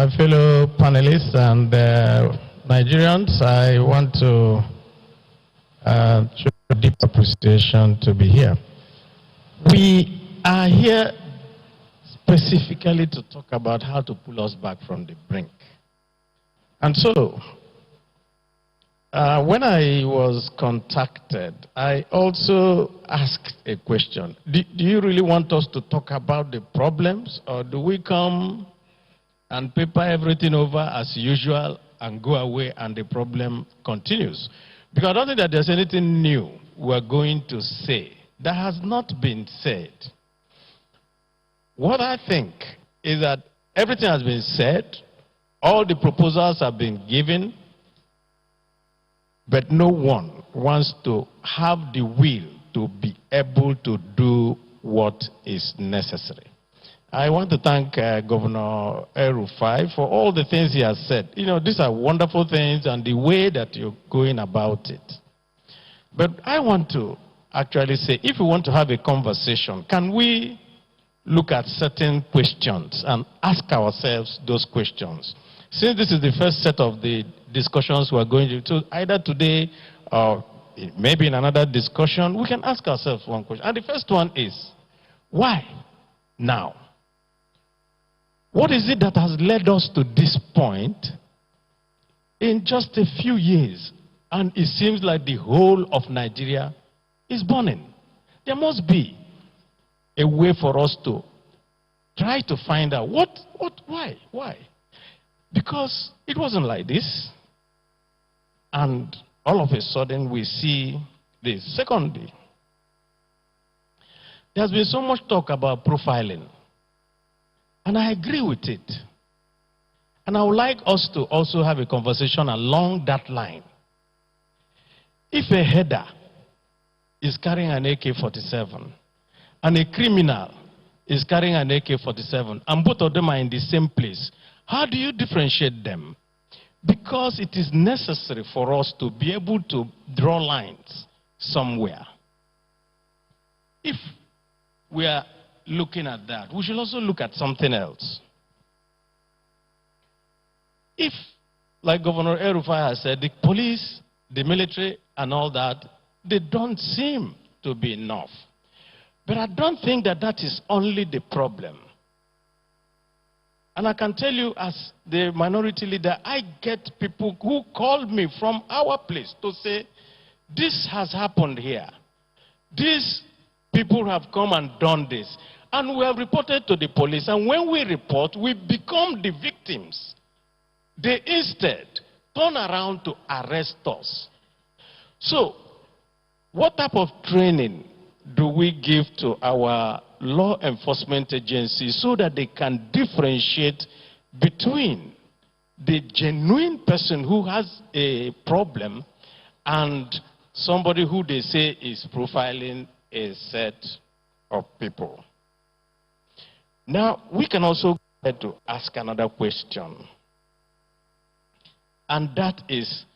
My fellow panelists and Nigerians, I want to show a deep appreciation to be here. We are here specifically to talk about how to pull us back from the brink. And so, when I was contacted, I also asked a question. Do you really want us to talk about the problems, or do we come and paper everything over as usual and go away and the problem continues? Because I don't think that there's anything new we're going to say that has not been said. What I think is that everything has been said, all the proposals have been given, but no one wants to have the will to be able to do what is necessary. I want to thank Governor El-Rufai for all the things he has said. You know, these are wonderful things and the way that you're going about it. But I want to actually say, if we want to have a conversation, can we look at certain questions and ask ourselves those questions? Since this is the first set of the discussions we're going to do, either today or maybe in another discussion, we can ask ourselves one question. And the first one is, why now? What is it that has led us to this point in just a few years? And it seems like the whole of Nigeria is burning. There must be a way for us to try to find out why? Because it wasn't like this. And all of a sudden we see this. Secondly, there's been so much talk about profiling. And I agree with it. And I would like us to also have a conversation along that line. If a header is carrying an AK-47 and a criminal is carrying an AK-47 and both of them are in the same place, how do you differentiate them? Because it is necessary for us to be able to draw lines somewhere. If we are looking at that, we should also look at something else. If, like Governor El-Rufai has said, the police, the military, and all that, they don't seem to be enough. But I don't think that that is only the problem. And I can tell you, as the minority leader, I get people who call me from our place to say, this has happened here. These people have come and done this. And we have reported to the police. And when we report, we become the victims. They instead turn around to arrest us. So, what type of training do we give to our law enforcement agencies so that they can differentiate between the genuine person who has a problem and somebody who they say is profiling a set of people? Now, we can also get to ask another question. And that is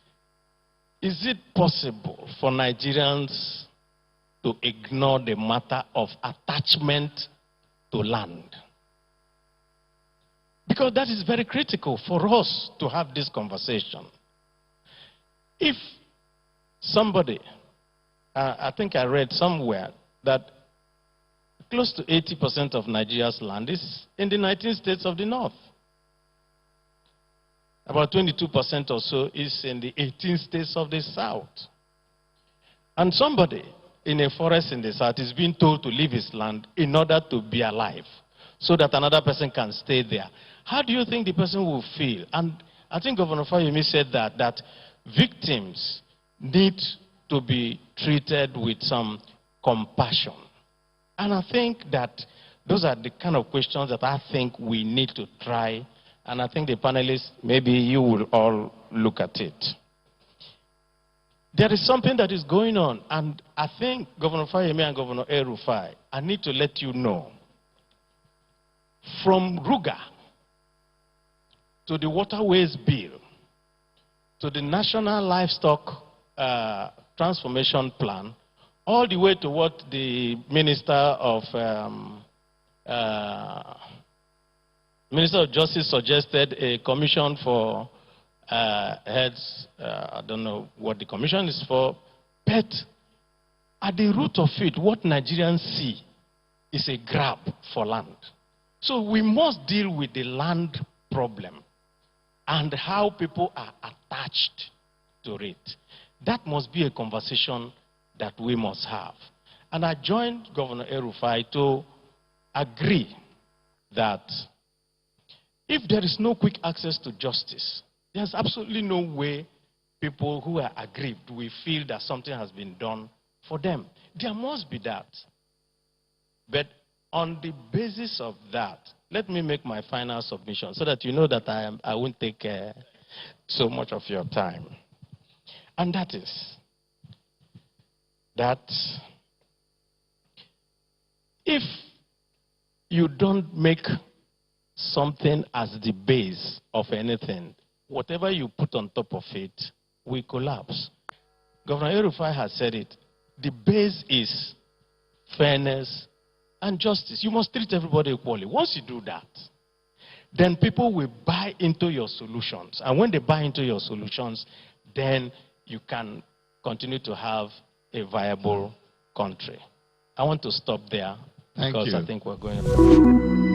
it possible for Nigerians to ignore the matter of attachment to land? Because that is very critical for us to have this conversation. If somebody, I think I read somewhere that close to 80% of Nigeria's land is in the 19 states of the North. About 22% or so is in the 18 states of the South. And somebody in a forest in the South is being told to leave his land in order to be alive, so that another person can stay there. How do you think the person will feel? And I think Governor Fayemi said that victims need to be treated with some compassion. And I think that those are the kind of questions that I think we need to try. And I think the panelists, maybe you will all look at it. There is something that is going on, and I think Governor Fayemi and Governor El-Rufai, I need to let you know, from Ruga to the Waterways Bill to the National Livestock Transformation Plan, all the way to what the Minister of Minister of Justice suggested a commission for heads. I don't know what the commission is for, but at the root of it, what Nigerians see is a grab for land. So we must deal with the land problem and how people are attached to it. That must be a conversation that we must have. And I joined Governor El-Rufai to agree that if there is no quick access to justice, there's absolutely no way people who are aggrieved will feel that something has been done for them. There must be that. But on the basis of that, let me make my final submission so that you know that I won't take so much of your time. And that is that if you don't make something as the base of anything, whatever you put on top of it will collapse. Governor El-Rufai has said it. The base is fairness and justice. You must treat everybody equally. Once you do that, then people will buy into your solutions. And when they buy into your solutions, then you can continue to have a viable country. I want to stop there because I think we're going to...